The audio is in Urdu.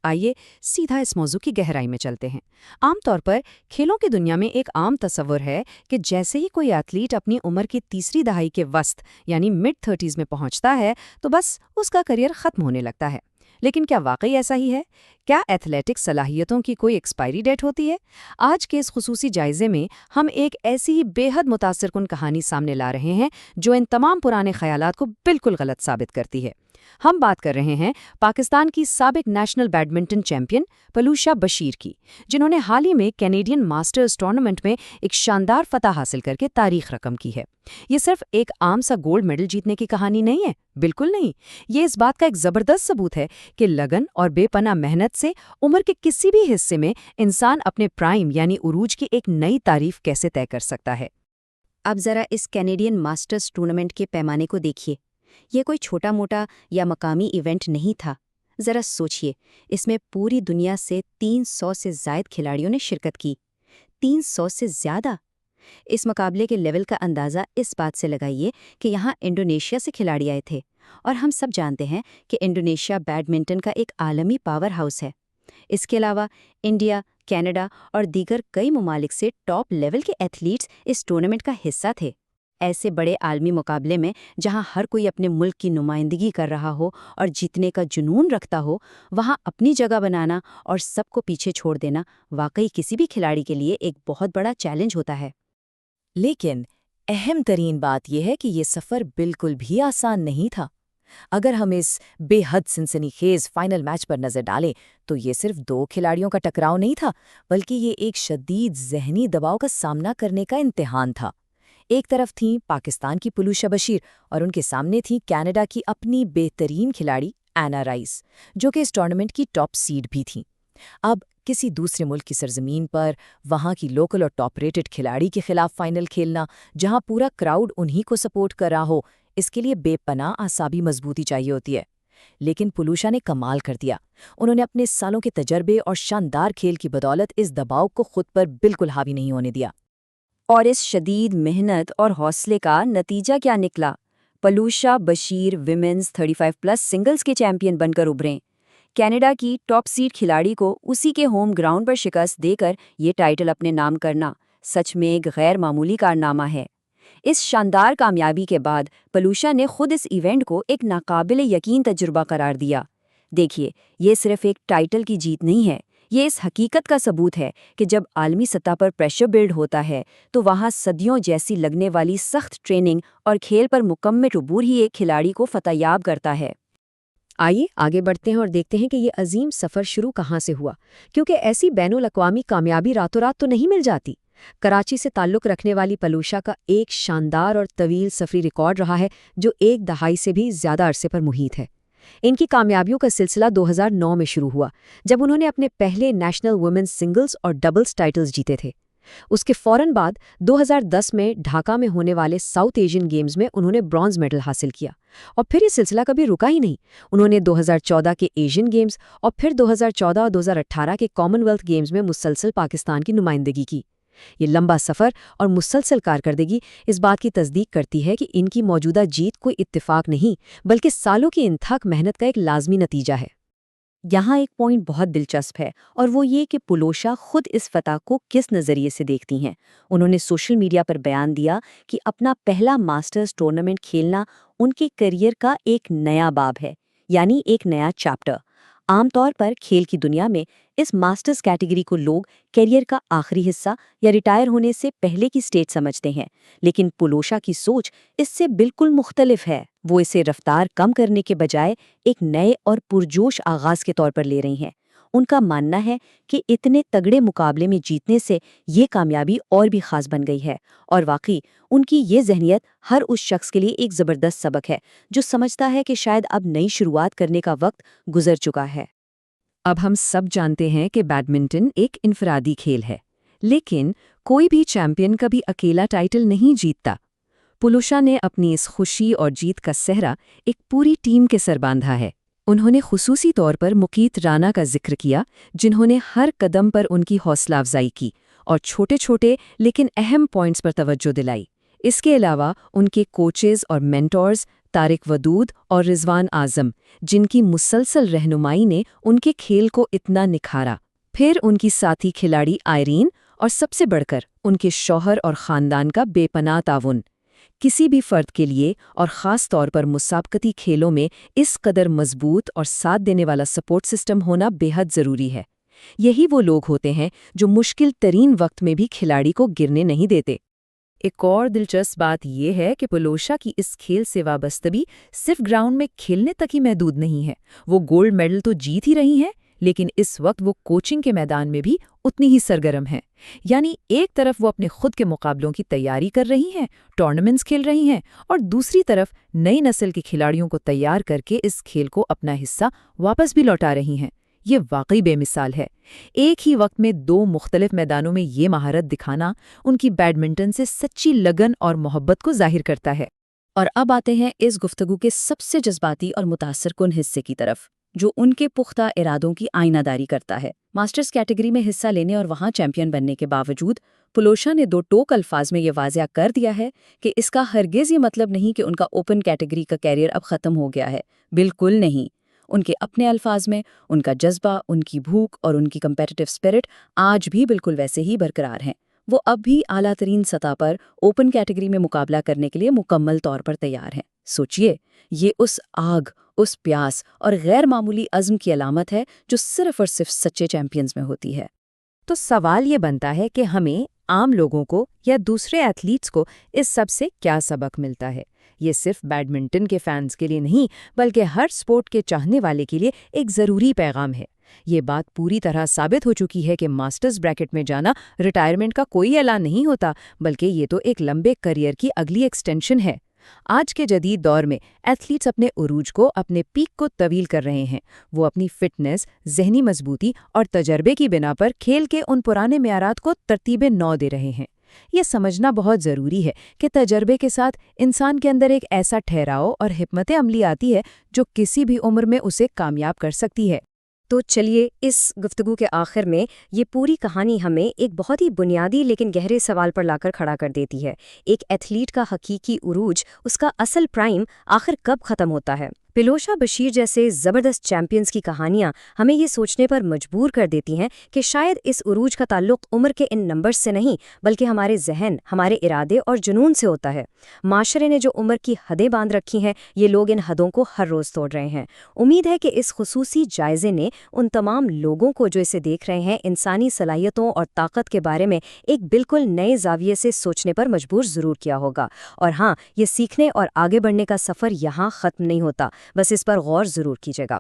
آئیے سیدھا اس موضوع کی گہرائی میں چلتے ہیں۔ عام طور پر کھیلوں کی دنیا میں ایک عام تصور ہے کہ جیسے ہی کوئی ایتھلیٹ اپنی عمر کی تیسری دہائی کے وسط یعنی مڈ 30s میں پہنچتا ہے تو بس اس کا کیریئر ختم ہونے لگتا ہے۔ لیکن کیا واقعی ایسا ہی ہے؟ کیا ایتھلیٹک صلاحیتوں کی کوئی ایکسپائری ڈیٹ ہوتی ہے؟ آج کے اس خصوصی جائزے میں ہم ایک ایسی ہی بے حد متاثر کن کہانی سامنے لا رہے ہیں جو ان تمام پرانے خیالات کو بالکل غلط ثابت کرتی ہے۔ ہم بات کر رہے ہیں پاکستان کی سابق national badminton champion Palwasha Bashir کی، جنہوں نے حال ہی میں کینیڈین ماسٹرز ٹورنامنٹ میں ایک شاندار فتح حاصل کر کے تاریخ رقم کی ہے۔ یہ صرف ایک عام سا گولڈ میڈل جیتنے کی کہانی نہیں ہے، بالکل نہیں۔ یہ اس بات کا ایک زبردست ثبوت ہے کہ لگن اور بے پناہ محنت سے عمر کے کسی بھی حصے میں انسان اپنے پرائم یعنی عروج کی ایک نئی تعریف کیسے طے کر سکتا ہے۔ اب ذرا اس کینیڈین ماسٹرز ٹورنامنٹ کے پیمانے کو دیکھیے۔ یہ کوئی چھوٹا موٹا یا مقامی ایونٹ نہیں تھا۔ ذرا سوچئے، اس میں پوری دنیا سے 300 سے زائد کھلاڑیوں نے شرکت کی۔ 300 سے زیادہ! اس مقابلے کے لیول کا اندازہ اس بات سے لگائیے کہ یہاں انڈونیشیا سے کھلاڑی آئے تھے، اور ہم سب جانتے ہیں کہ انڈونیشیا بیڈمنٹن کا ایک عالمی پاور ہاؤس ہے۔ اس کے علاوہ انڈیا، کینیڈا اور دیگر کئی ممالک سے ٹاپ لیول کے ایتھلیٹس اس ٹورنامنٹ کا حصہ تھے۔ ایسے بڑے عالمی مقابلے میں جہاں ہر کوئی اپنے ملک کی نمائندگی کر رہا ہو اور جیتنے کا جنون رکھتا ہو، وہاں اپنی جگہ بنانا اور سب کو پیچھے چھوڑ دینا واقعی کسی بھی کھلاڑی کے لیے ایک بہت بڑا چیلنج ہوتا ہے۔ لیکن اہم ترین بات یہ ہے کہ یہ سفر بالکل بھی آسان نہیں تھا۔ اگر ہم اس بے حد سنسنی خیز فائنل میچ پر نظر ڈالیں تو یہ صرف 2 کھلاڑیوں کا ٹکراؤ نہیں تھا، بلکہ یہ ایک شدید ذہنی دباؤ کا سامنا کرنے کا امتحان تھا۔ ایک طرف تھیں پاکستان کی پلوشا بشیر اور ان کے سامنے تھی کینیڈا کی اپنی بہترین کھلاڑی اینا رائس، جو کہ اس ٹورنامنٹ کی ٹاپ سیڈ بھی تھیں۔ اب کسی دوسرے ملک کی سرزمین پر وہاں کی لوکل اور ٹاپ ریٹڈ کھلاڑی کے خلاف فائنل کھیلنا، جہاں پورا کراؤڈ انہی کو سپورٹ کر رہا ہو، اس کے لیے بے پناہ اعصابی مضبوطی چاہیے ہوتی ہے۔ لیکن پلوشا نے کمال کر دیا۔ انہوں نے اپنے سالوں کے تجربے اور شاندار کھیل کی بدولت اس دباؤ کو خود پر بالکل حاوی نہیں ہونے دیا۔ اور اس شدید محنت اور حوصلے کا نتیجہ کیا نکلا؟ پلوشا بشیر ویمنز 35+ سنگلز کے چیمپئن بن کر ابھریں۔ کینیڈا کی ٹاپ سیڈ کھلاڑی کو اسی کے ہوم گراؤنڈ پر شکست دے کر یہ ٹائٹل اپنے نام کرنا سچ میں ایک غیر معمولی کارنامہ ہے۔ اس شاندار کامیابی کے بعد پلوشا نے خود اس ایونٹ کو ایک ناقابل یقین تجربہ قرار دیا۔ دیکھیے، یہ صرف ایک ٹائٹل کی جیت نہیں ہے، یہ اس حقیقت کا ثبوت ہے کہ جب عالمی سطح پر پریشر بلڈ ہوتا ہے تو وہاں صدیوں جیسی لگنے والی سخت ٹریننگ اور کھیل پر مکمل عبور ہی ایک کھلاڑی کو فتح یاب کرتا ہے۔ آئیے آگے بڑھتے ہیں اور دیکھتے ہیں کہ یہ عظیم سفر شروع کہاں سے ہوا، کیونکہ ایسی بین الاقوامی کامیابی راتوں رات تو نہیں مل جاتی۔ کراچی سے تعلق رکھنے والی پلوشا کا ایک شاندار اور طویل سفری ریکارڈ رہا ہے جو 1 دہائی سے بھی زیادہ عرصے پر محیط ہے۔ ان کی کامیابیوں کا سلسلہ 2009 میں شروع ہوا، جب انہوں نے اپنے پہلے نیشنل ویمنز سنگلز اور ڈبلز ٹائٹلز جیتے تھے۔ اس کے فوراً بعد 2010 میں ڈھاکہ میں ہونے والے ساؤتھ ایشین گیمز میں انہوں نے برونز میڈل حاصل کیا، اور پھر یہ سلسلہ کبھی رکا ہی نہیں۔ انہوں نے 2014 کے ایشین گیمز اور پھر 2014 اور 2018 کے کامن ویلتھ گیمز میں مسلسل پاکستان کی نمائندگی کی۔ یہ لمبا سفر اور مسلسل کارکردگی اس بات کی تصدیق کرتی ہے کہ ان کی موجودہ جیت کوئی اتفاق نہیں بلکہ سالوں کی انتھک محنت کا ایک لازمی نتیجہ ہے۔ یہاں ایک پوائنٹ بہت دلچسپ ہے، اور وہ یہ کہ پلوشا خود اس فتح کو کس نظریے سے دیکھتی ہیں۔ انہوں نے سوشل میڈیا پر بیان دیا کہ اپنا پہلا ماسٹرز ٹورنامنٹ کھیلنا ان کے کیریئر کا ایک نیا باب ہے، یعنی ایک نیا چیپٹر۔ عام طور پر کھیل کی دنیا میں اس ماسٹرز کیٹیگری کو لوگ کیریئر کا آخری حصہ یا ریٹائر ہونے سے پہلے کی سٹیج سمجھتے ہیں، لیکن پلوشا کی سوچ اس سے بالکل مختلف ہے۔ وہ اسے رفتار کم کرنے کے بجائے ایک نئے اور پرجوش آغاز کے طور پر لے رہی ہیں۔ ان کا ماننا ہے کہ اتنے تگڑے مقابلے میں جیتنے سے یہ کامیابی اور بھی خاص بن گئی ہے، اور واقعی ان کی یہ ذہنیت ہر اس شخص کے لیے ایک زبردست سبق ہے جو سمجھتا ہے کہ شاید اب نئی شروعات کرنے کا وقت گزر چکا ہے۔ اب ہم سب جانتے ہیں کہ بیڈمنٹن ایک انفرادی کھیل ہے، لیکن کوئی بھی چیمپئن کبھی اکیلا ٹائٹل نہیں جیتتا۔ پلوشا نے اپنی اس خوشی اور جیت کا سہرا ایک پوری ٹیم کے سر باندھا ہے۔ انہوں نے خصوصی طور پر مقیت رانا کا ذکر کیا، جنہوں نے ہر قدم پر ان کی حوصلہ افزائی کی اور چھوٹے چھوٹے لیکن اہم پوائنٹس پر توجہ دلائی۔ اس کے علاوہ ان کے کوچز اور مینٹورز طارق ودود اور رضوان اعظم، جن کی مسلسل رہنمائی نے ان کے کھیل کو اتنا نکھارا۔ پھر ان کی ساتھی کھلاڑی آئرین، اور سب سے بڑھ کر ان کے شوہر اور خاندان کا بے پناہ تعاون۔ کسی بھی فرد کے لیے، اور خاص طور پر مسابقتی کھیلوں میں، اس قدر مضبوط اور ساتھ دینے والا سپورٹ سسٹم ہونا بے حد ضروری ہے۔ یہی وہ لوگ ہوتے ہیں جو مشکل ترین وقت میں بھی کھلاڑی کو گرنے نہیں دیتے۔ ایک اور دلچسپ بات یہ ہے کہ پولوشا کی اس کھیل سے وابستگی صرف گراؤنڈ میں کھیلنے تک ہی محدود نہیں ہے۔ وہ گولڈ میڈل تو جیت ہی رہی ہیں، لیکن اس وقت وہ کوچنگ کے میدان میں بھی اتنی ہی سرگرم ہیں۔ یعنی ایک طرف وہ اپنے خود کے مقابلوں کی تیاری کر رہی ہیں، ٹورنامنٹس کھیل رہی ہیں، اور دوسری طرف نئی نسل کے کھلاڑیوں کو تیار کر کے اس کھیل کو اپنا حصہ واپس بھی لوٹا رہی ہیں۔ یہ واقعی بے مثال ہے۔ ایک ہی وقت میں دو مختلف میدانوں میں یہ مہارت دکھانا ان کی بیڈمنٹن سے سچی لگن اور محبت کو ظاہر کرتا ہے۔ اور اب آتے ہیں اس گفتگو کے سب سے جذباتی اور متاثر کن حصے کی طرف، جو ان کے پختہ ارادوں کی آئینہ داری کرتا ہے۔ ماسٹرز کیٹیگری میں حصہ لینے اور وہاں چیمپئن بننے کے باوجود پولوشا نے دو ٹوک الفاظ میں یہ واضح کر دیا ہے کہ اس کا ہرگز یہ مطلب نہیں کہ ان کا اوپن کیٹیگری کا کیریئر اب ختم ہو گیا ہے۔ بالکل نہیں۔ ان کے اپنے الفاظ میں ان کا جذبہ، ان کی بھوک اور ان کی کمپیٹیٹو اسپرٹ آج بھی بالکل ویسے ہی برقرار ہیں۔ وہ اب بھی اعلیٰ ترین سطح پر اوپن کیٹیگری میں مقابلہ کرنے کے لیے مکمل طور پر تیار ہیں۔ سوچئے، یہ اس آگ، اس پیاس اور غیر معمولی عزم کی علامت ہے جو صرف اور صرف سچے چیمپئنز میں ہوتی ہے۔ تو سوال یہ بنتا ہے کہ ہمیں عام لوگوں کو یا دوسرے ایتھلیٹس کو اس سب سے کیا سبق ملتا ہے؟ یہ صرف بیڈمنٹن کے فینس کے لیے نہیں، بلکہ ہر سپورٹ کے چاہنے والے کے لیے ایک ضروری پیغام ہے۔ یہ بات پوری طرح ثابت ہو چکی ہے کہ ماسٹرز بریکٹ میں جانا ریٹائرمنٹ کا کوئی اعلان نہیں ہوتا، بلکہ یہ تو ایک لمبے کیریئر کی اگلی ایکسٹینشن ہے۔ آج کے جدید دور میں ایتھلیٹس اپنے عروج کو، اپنے پیک کو طویل کر رہے ہیں۔ وہ اپنی فٹنس، ذہنی مضبوطی اور تجربے کی بنا پر کھیل کے ان پرانے معیارات کو ترتیب نو دے رہے ہیں۔ یہ سمجھنا بہت ضروری ہے کہ تجربے کے ساتھ انسان کے اندر ایک ایسا ٹھہراؤ اور حکمت عملی آتی ہے جو کسی بھی عمر میں اسے کامیاب کر سکتی ہے۔ تو چلیے، اس گفتگو کے آخر میں یہ پوری کہانی ہمیں ایک بہت ہی بنیادی لیکن گہرے سوال پر لا کر کھڑا کر دیتی ہے۔ ایک ایتھلیٹ کا حقیقی عروج، اس کا اصل پرائم آخر کب ختم ہوتا ہے؟ پولوشا بشیر جیسے زبردست چیمپئنز کی کہانیاں ہمیں یہ سوچنے پر مجبور کر دیتی ہیں کہ شاید اس عروج کا تعلق عمر کے ان نمبرز سے نہیں، بلکہ ہمارے ذہن، ہمارے ارادے اور جنون سے ہوتا ہے۔ معاشرے نے جو عمر کی حدیں باندھ رکھی ہیں، یہ لوگ ان حدوں کو ہر روز توڑ رہے ہیں۔ امید ہے کہ اس خصوصی جائزے نے ان تمام لوگوں کو جو اسے دیکھ رہے ہیں، انسانی صلاحیتوں اور طاقت کے بارے میں ایک بالکل نئے زاویے سے سوچنے پر مجبور ضرور کیا ہوگا۔ اور ہاں، یہ سیکھنے اور آگے بڑھنے کا سفر یہاں ختم نہیں ہوتا، بس اس پر غور ضرور کیجیے گا۔